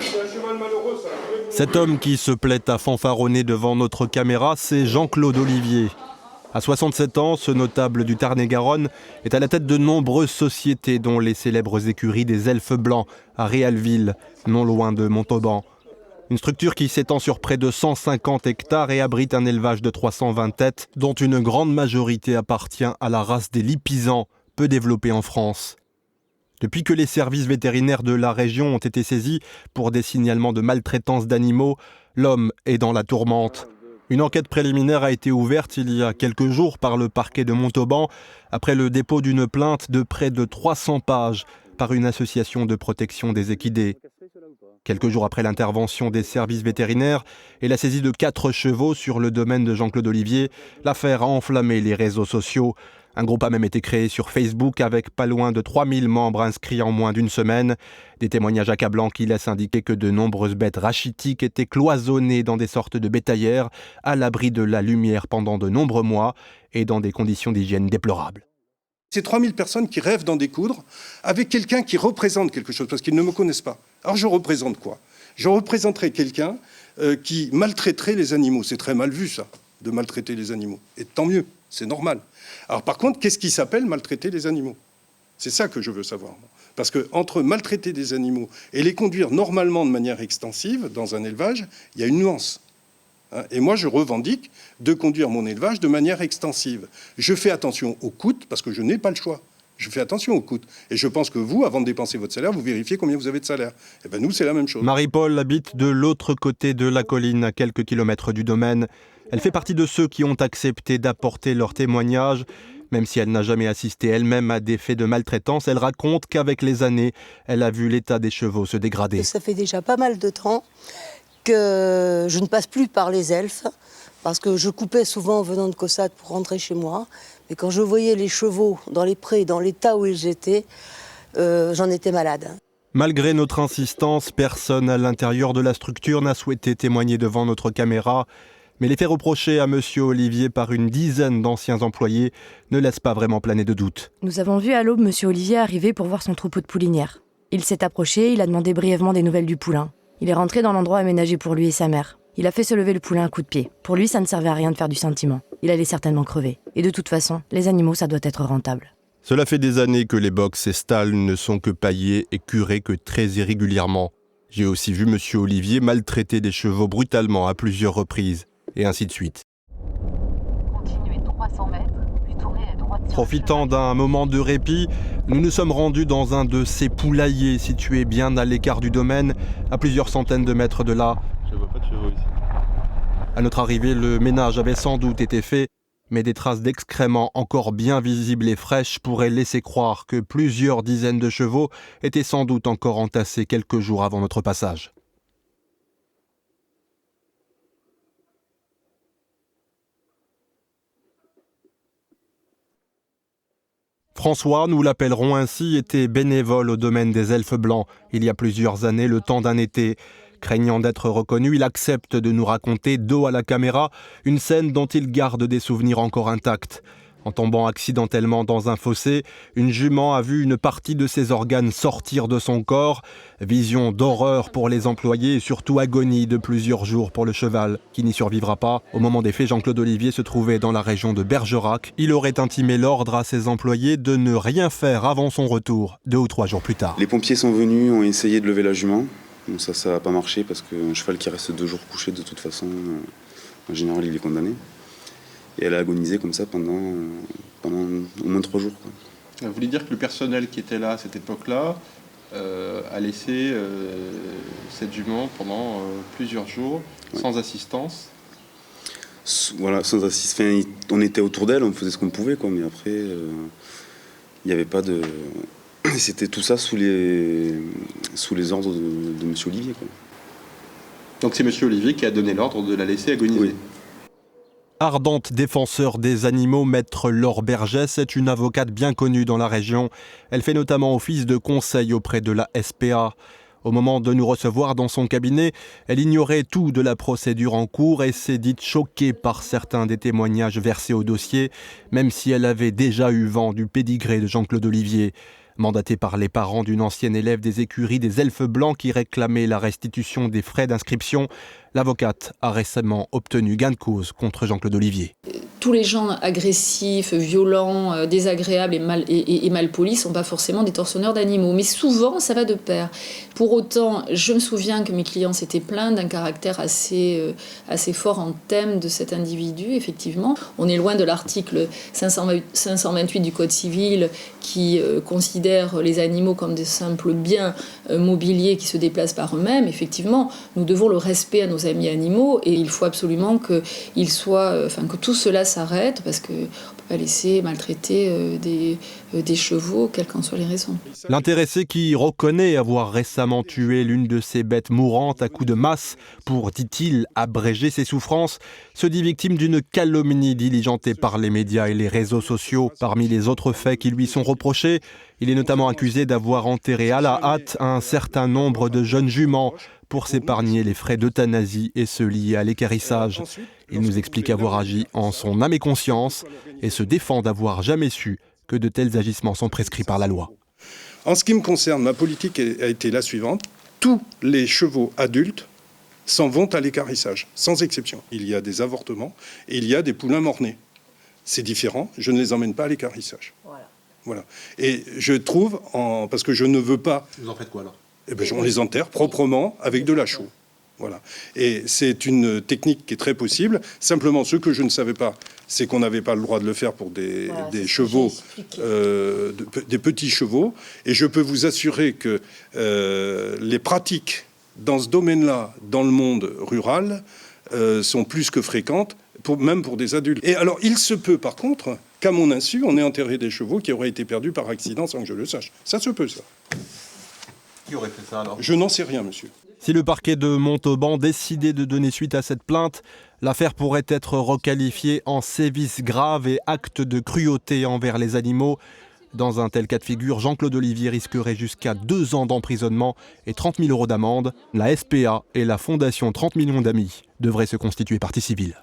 C'est un cheval malheureux, ça. Cet homme qui se plaît à fanfaronner devant notre caméra, c'est Jean-Claude Olivier. À 67 ans, ce notable du Tarn-et-Garonne est à la tête de nombreuses sociétés, dont les célèbres écuries des Elfes Blancs à Réalville, non loin de Montauban. Une structure qui s'étend sur près de 150 hectares et abrite un élevage de 320 têtes, dont une grande majorité appartient à la race des Lipisans, peu développée en France. Depuis que les services vétérinaires de la région ont été saisis pour des signalements de maltraitance d'animaux, l'homme est dans la tourmente. Une enquête préliminaire a été ouverte il y a quelques jours par le parquet de Montauban après le dépôt d'une plainte de près de 300 pages par une association de protection des équidés. Quelques jours après l'intervention des services vétérinaires et la saisie de 4 chevaux sur le domaine de Jean-Claude Olivier, l'affaire a enflammé les réseaux sociaux. Un groupe a même été créé sur Facebook avec pas loin de 3000 membres inscrits en moins d'une semaine. Des témoignages accablants qui laissent indiquer que de nombreuses bêtes rachitiques étaient cloisonnées dans des sortes de bétaillères, à l'abri de la lumière pendant de nombreux mois et dans des conditions d'hygiène déplorables. C'est 3000 personnes qui rêvent d'en découdre avec quelqu'un qui représente quelque chose, parce qu'ils ne me connaissent pas. Alors je représente quoi ? Je représenterai quelqu'un qui maltraiterait les animaux. C'est très mal vu, ça, de maltraiter les animaux. Et tant mieux, c'est normal. Alors par contre, qu'est-ce qui s'appelle maltraiter les animaux ? C'est ça que je veux savoir. Parce qu'entre maltraiter des animaux et les conduire normalement de manière extensive dans un élevage, il y a une nuance. Et moi, je revendique de conduire mon élevage de manière extensive. Je fais attention aux coûts, parce que je n'ai pas le choix. Je fais attention aux coûts. Et je pense que vous, avant de dépenser votre salaire, vous vérifiez combien vous avez de salaire. Et bien nous, c'est la même chose. Marie-Paul habite de l'autre côté de la colline, à quelques kilomètres du domaine. Elle fait partie de ceux qui ont accepté d'apporter leur témoignage. Même si elle n'a jamais assisté elle-même à des faits de maltraitance, elle raconte qu'avec les années, elle a vu l'état des chevaux se dégrader. Ça fait déjà pas mal de temps que je ne passe plus par les Elfes, parce que je coupais souvent en venant de Caussade pour rentrer chez moi. Mais quand je voyais les chevaux dans les prés, dans l'état où ils étaient, j'en étais malade. Malgré notre insistance, personne à l'intérieur de la structure n'a souhaité témoigner devant notre caméra. Mais les faits reprochés à M. Olivier par une dizaine d'anciens employés ne laissent pas vraiment planer de doute. Nous avons vu à l'aube M. Olivier arriver pour voir son troupeau de poulinières. Il s'est approché, il a demandé brièvement des nouvelles du poulain. Il est rentré dans l'endroit aménagé pour lui et sa mère. Il a fait se lever le poulain à coups de pied. Pour lui, ça ne servait à rien de faire du sentiment. Il allait certainement crever. Et de toute façon, les animaux, ça doit être rentable. Cela fait des années que les box et stalles ne sont que paillés et curés que très irrégulièrement. J'ai aussi vu M. Olivier maltraiter des chevaux brutalement à plusieurs reprises. Et ainsi de suite. Continuez 300 mètres, puis tournez à droite. Profitant d'un moment de répit, nous nous sommes rendus dans un de ces poulaillers situés bien à l'écart du domaine, à plusieurs centaines de mètres de là. Je ne vois pas de chevaux ici. À notre arrivée, le ménage avait sans doute été fait, mais des traces d'excréments encore bien visibles et fraîches pourraient laisser croire que plusieurs dizaines de chevaux étaient sans doute encore entassés quelques jours avant notre passage. François, nous l'appellerons ainsi, était bénévole au domaine des Elfes Blancs il y a plusieurs années, le temps d'un été. Craignant d'être reconnu, il accepte de nous raconter, dos à la caméra, une scène dont il garde des souvenirs encore intacts. En tombant accidentellement dans un fossé, une jument a vu une partie de ses organes sortir de son corps. Vision d'horreur pour les employés et surtout agonie de plusieurs jours pour le cheval, qui n'y survivra pas. Au moment des faits, Jean-Claude Olivier se trouvait dans la région de Bergerac. Il aurait intimé l'ordre à ses employés de ne rien faire avant son retour, 2 ou 3 jours plus tard. Les pompiers sont venus, ont essayé de lever la jument. Bon, ça n'a pas marché parce qu'un cheval qui reste 2 jours couché, de toute façon, en général, il est condamné. Et elle a agonisé comme ça pendant au moins 3 jours. Quoi. Vous voulez dire que le personnel qui était là à cette époque-là a laissé cette jument pendant plusieurs jours, ouais. Sans assistance. Voilà, sans assistance. On était autour d'elle, on faisait ce qu'on pouvait, quoi, mais après, il n'y avait pas de... C'était tout ça sous les ordres de M. Olivier. Quoi. Donc c'est M. Olivier qui a donné l'ordre de la laisser agoniser. Oui. Ardente défenseur des animaux, maître Laure Bergès est une avocate bien connue dans la région. Elle fait notamment office de conseil auprès de la SPA. Au moment de nous recevoir dans son cabinet, elle ignorait tout de la procédure en cours et s'est dite choquée par certains des témoignages versés au dossier, même si elle avait déjà eu vent du pédigré de Jean-Claude Olivier. Mandaté par les parents d'une ancienne élève des écuries des Elfes Blancs qui réclamait la restitution des frais d'inscription, l'avocate a récemment obtenu gain de cause contre Jean-Claude Olivier. Tous les gens agressifs, violents, désagréables et mal polis ne sont pas forcément des tortionneurs d'animaux. Mais souvent, ça va de pair. Pour autant, je me souviens que mes clients s'étaient plaints d'un caractère assez fort en thème de cet individu, effectivement. On est loin de l'article 528 du Code civil qui considère les animaux comme des simples biens mobiliers qui se déplacent par eux-mêmes. Effectivement, nous devons le respect à nos amis animaux et il faut absolument que tout cela s'arrête parce qu'on ne peut pas laisser maltraiter des chevaux, quelles qu'en soient les raisons. L'intéressé qui reconnaît avoir récemment tué l'une de ses bêtes mourantes à coups de masse pour, dit-il, abréger ses souffrances, se dit victime d'une calomnie diligentée par les médias et les réseaux sociaux. Parmi les autres faits qui lui sont reprochés, il est notamment accusé d'avoir enterré à la hâte un certain nombre de jeunes juments pour s'épargner les frais d'euthanasie et ceux liés à l'équarrissage. Il nous explique avoir agi en son âme et conscience et se défend d'avoir jamais su que de tels agissements sont prescrits par la loi. En ce qui me concerne, ma politique a été la suivante. Tous les chevaux adultes s'en vont à l'équarrissage, sans exception. Il y a des avortements et il y a des poulains mort-nés. C'est différent, je ne les emmène pas à l'équarrissage. Voilà. Et je trouve, parce que je ne veux pas... Vous en faites quoi alors ? On les enterre proprement avec de la chaux. Voilà. Et c'est une technique qui est très possible. Simplement, ce que je ne savais pas, c'est qu'on n'avait pas le droit de le faire pour des chevaux, des petits chevaux. Et je peux vous assurer que les pratiques dans ce domaine-là, dans le monde rural, sont plus que fréquentes, même pour des adultes. Et alors, il se peut par contre qu'à mon insu, on ait enterré des chevaux qui auraient été perdus par accident sans que je le sache. Ça se peut, ça. Qui aurait fait ça alors ? Je n'en sais rien, monsieur. Si le parquet de Montauban décidait de donner suite à cette plainte, l'affaire pourrait être requalifiée en sévices graves et actes de cruauté envers les animaux. Dans un tel cas de figure, Jean-Claude Olivier risquerait jusqu'à 2 ans d'emprisonnement et 30 000 € d'amende. La SPA et la Fondation 30 millions d'amis devraient se constituer partie civile.